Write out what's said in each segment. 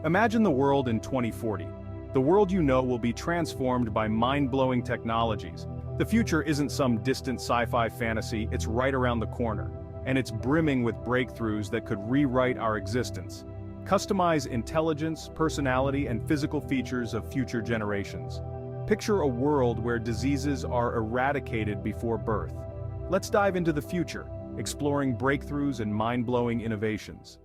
Imagine the world in 2040. The world you know will be transformed by mind-blowing technologies. The future isn't some distant sci-fi fantasy, it's right around the corner. And it's brimming with breakthroughs that could rewrite our existence. Customize intelligence, personality, and physical features of future generations. Picture a world where diseases are eradicated before birth. Let's dive into the future, exploring breakthroughs and mind-blowing innovations.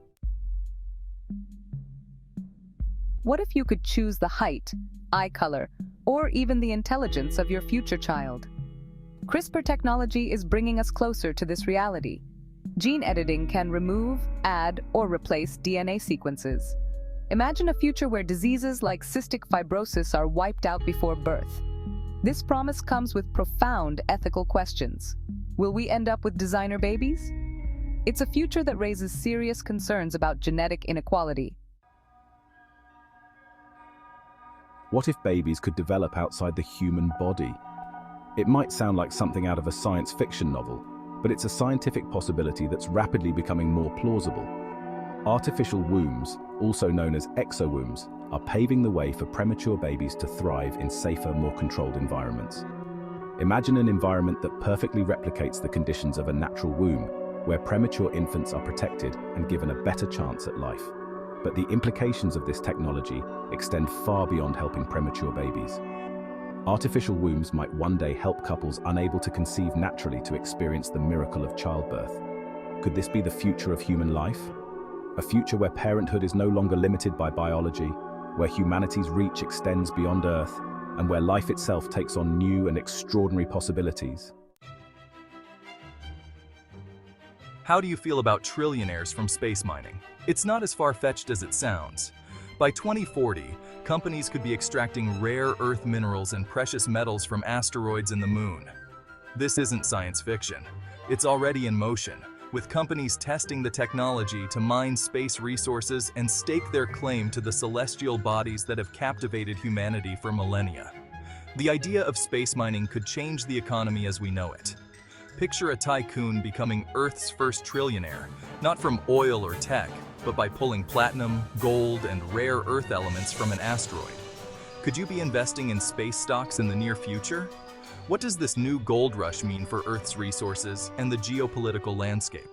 What if you could choose the height, eye color, or even the intelligence of your future child? CRISPR technology is bringing us closer to this reality. Gene editing can remove, add, or replace DNA sequences. Imagine a future where diseases like cystic fibrosis are wiped out before birth. This promise comes with profound ethical questions. Will we end up with designer babies? It's a future that raises serious concerns about genetic inequality. What if babies could develop outside the human body? It might sound like something out of a science fiction novel, but it's a scientific possibility that's rapidly becoming more plausible. Artificial wombs, also known as exowombs, are paving the way for premature babies to thrive in safer, more controlled environments. Imagine an environment that perfectly replicates the conditions of a natural womb, where premature infants are protected and given a better chance at life. But the implications of this technology extend far beyond helping premature babies. Artificial wombs might one day help couples unable to conceive naturally to experience the miracle of childbirth. Could this be the future of human life? A future where parenthood is no longer limited by biology, where humanity's reach extends beyond Earth, and where life itself takes on new and extraordinary possibilities. How do you feel about trillionaires from space mining? It's not as far-fetched as it sounds. By 2040, companies could be extracting rare Earth minerals and precious metals from asteroids and the moon. This isn't science fiction. It's already in motion, with companies testing the technology to mine space resources and stake their claim to the celestial bodies that have captivated humanity for millennia. The idea of space mining could change the economy as we know it. Picture a tycoon becoming Earth's first trillionaire, not from oil or tech, but by pulling platinum, gold, and rare Earth elements from an asteroid. Could you be investing in space stocks in the near future? What does this new gold rush mean for Earth's resources and the geopolitical landscape?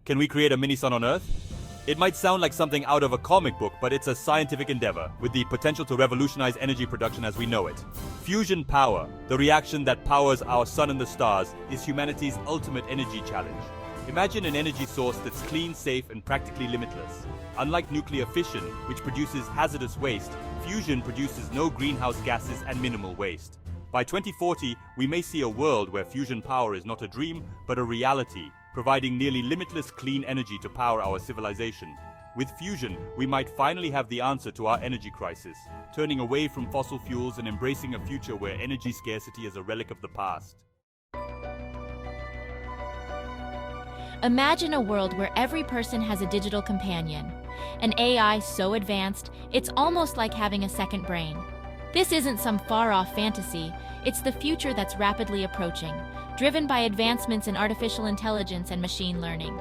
Can we create a mini-sun on Earth? It might sound like something out of a comic book, but it's a scientific endeavor with the potential to revolutionize energy production as we know it. Fusion power, the reaction that powers our sun and the stars, is humanity's ultimate energy challenge. Imagine an energy source that's clean, safe, and practically limitless. Unlike nuclear fission, which produces hazardous waste, fusion produces no greenhouse gases and minimal waste. By 2040, we may see a world where fusion power is not a dream, but a reality, providing nearly limitless clean energy to power our civilization. With fusion, we might finally have the answer to our energy crisis, turning away from fossil fuels and embracing a future where energy scarcity is a relic of the past. Imagine a world where every person has a digital companion, an AI so advanced, it's almost like having a second brain. This isn't some far-off fantasy, it's the future that's rapidly approaching, driven by advancements in artificial intelligence and machine learning.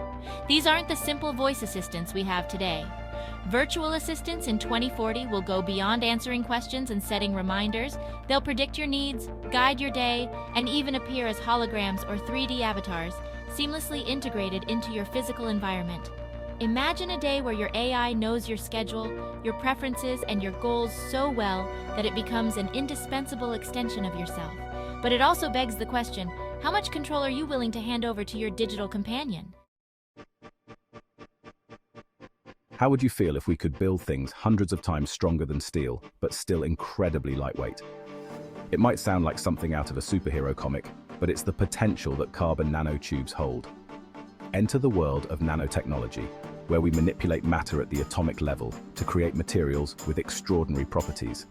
These aren't the simple voice assistants we have today. Virtual assistants in 2040 will go beyond answering questions and setting reminders. They'll predict your needs, guide your day, and even appear as holograms or 3D avatars, seamlessly integrated into your physical environment. Imagine a day where your AI knows your schedule, your preferences, and your goals so well that it becomes an indispensable extension of yourself. But it also begs the question, how much control are you willing to hand over to your digital companion? How would you feel if we could build things hundreds of times stronger than steel, but still incredibly lightweight? It might sound like something out of a superhero comic, but it's the potential that carbon nanotubes hold. Enter the world of nanotechnology, where we manipulate matter at the atomic level to create materials with extraordinary properties.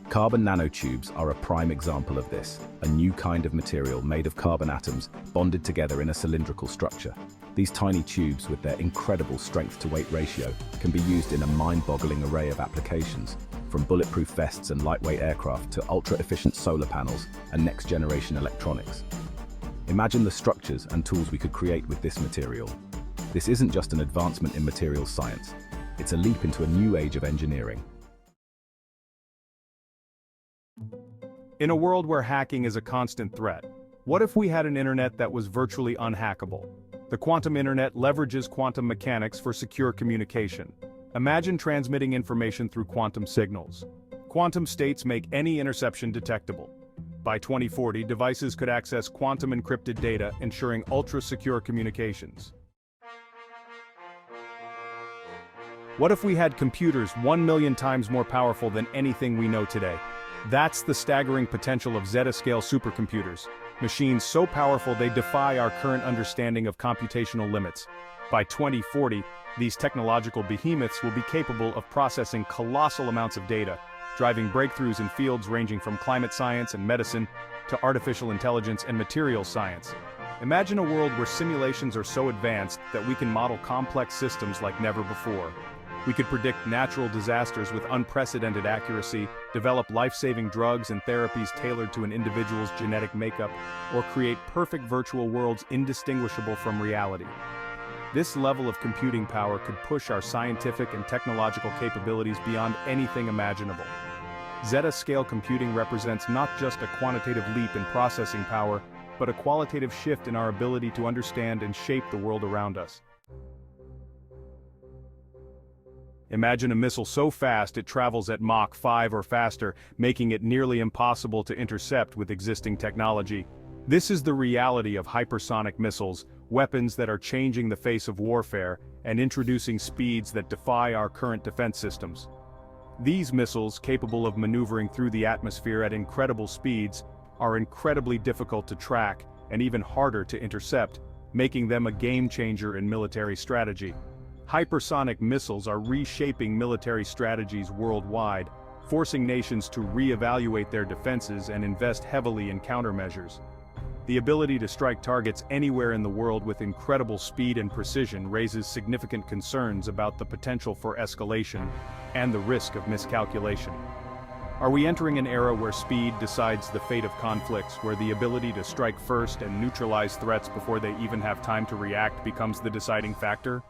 Carbon nanotubes are a prime example of this, a new kind of material made of carbon atoms bonded together in a cylindrical structure. These tiny tubes, with their incredible strength-to-weight ratio, can be used in a mind-boggling array of applications, from bulletproof vests and lightweight aircraft to ultra-efficient solar panels and next-generation electronics. Imagine the structures and tools we could create with this material. This isn't just an advancement in materials science. It's a leap into a new age of engineering. In a world where hacking is a constant threat, what if we had an internet that was virtually unhackable? The quantum internet leverages quantum mechanics for secure communication. Imagine transmitting information through quantum signals. Quantum states make any interception detectable. By 2040, devices could access quantum encrypted data, ensuring ultra-secure communications. What if we had computers 1 million times more powerful than anything we know today? That's the staggering potential of zetascale supercomputers, machines so powerful they defy our current understanding of computational limits. By 2040, these technological behemoths will be capable of processing colossal amounts of data, driving breakthroughs in fields ranging from climate science and medicine to artificial intelligence and materials science. Imagine a world where simulations are so advanced that we can model complex systems like never before. We could predict natural disasters with unprecedented accuracy, develop life-saving drugs and therapies tailored to an individual's genetic makeup, or create perfect virtual worlds indistinguishable from reality. This level of computing power could push our scientific and technological capabilities beyond anything imaginable. Zetascale computing represents not just a quantitative leap in processing power, but a qualitative shift in our ability to understand and shape the world around us. Imagine a missile so fast it travels at Mach 5 or faster, making it nearly impossible to intercept with existing technology. This is the reality of hypersonic missiles, weapons that are changing the face of warfare and introducing speeds that defy our current defense systems. These missiles, capable of maneuvering through the atmosphere at incredible speeds, are incredibly difficult to track and even harder to intercept, making them a game-changer in military strategy. Hypersonic missiles are reshaping military strategies worldwide, forcing nations to re-evaluate their defenses and invest heavily in countermeasures. The ability to strike targets anywhere in the world with incredible speed and precision raises significant concerns about the potential for escalation and the risk of miscalculation. Are we entering an era where speed decides the fate of conflicts, where the ability to strike first and neutralize threats before they even have time to react becomes the deciding factor?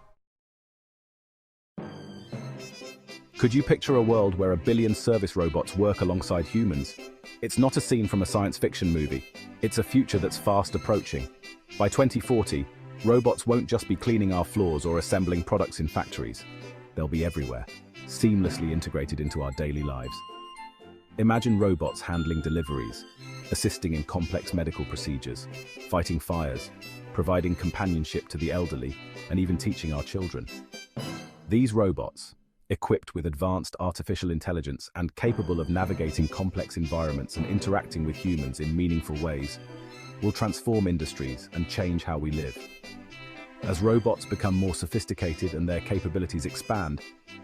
Could you picture a world where 1 billion service robots work alongside humans? It's not a scene from a science fiction movie. It's a future that's fast approaching. By 2040, robots won't just be cleaning our floors or assembling products in factories. They'll be everywhere, seamlessly integrated into our daily lives. Imagine robots handling deliveries, assisting in complex medical procedures, fighting fires, providing companionship to the elderly, and even teaching our children. These robots, equipped with advanced artificial intelligence and capable of navigating complex environments and interacting with humans in meaningful ways, will transform industries and change how we live. As robots become more sophisticated and their capabilities expand,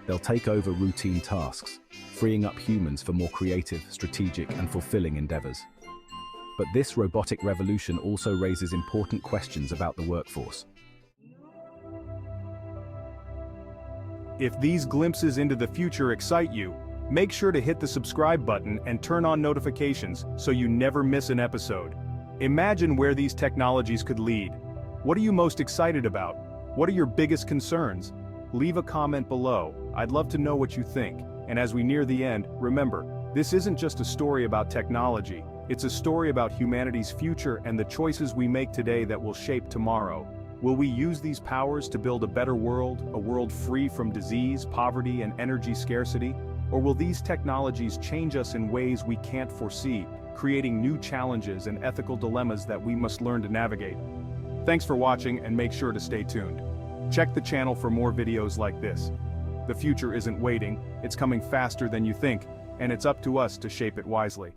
they'll take over routine tasks, freeing up humans for more creative, strategic, and fulfilling endeavors. But this robotic revolution also raises important questions about the workforce. If these glimpses into the future excite you, make sure to hit the subscribe button and turn on notifications so you never miss an episode. Imagine where these technologies could lead. What are you most excited about? What are your biggest concerns? Leave a comment below. I'd love to know what you think. And as we near the end, remember, this isn't just a story about technology. It's a story about humanity's future and the choices we make today that will shape tomorrow. Will we use these powers to build a better world, a world free from disease, poverty, and energy scarcity? Or will these technologies change us in ways we can't foresee, creating new challenges and ethical dilemmas that we must learn to navigate? Thanks for watching, and make sure to stay tuned. Check the channel for more videos like this. The future isn't waiting, it's coming faster than you think, and it's up to us to shape it wisely.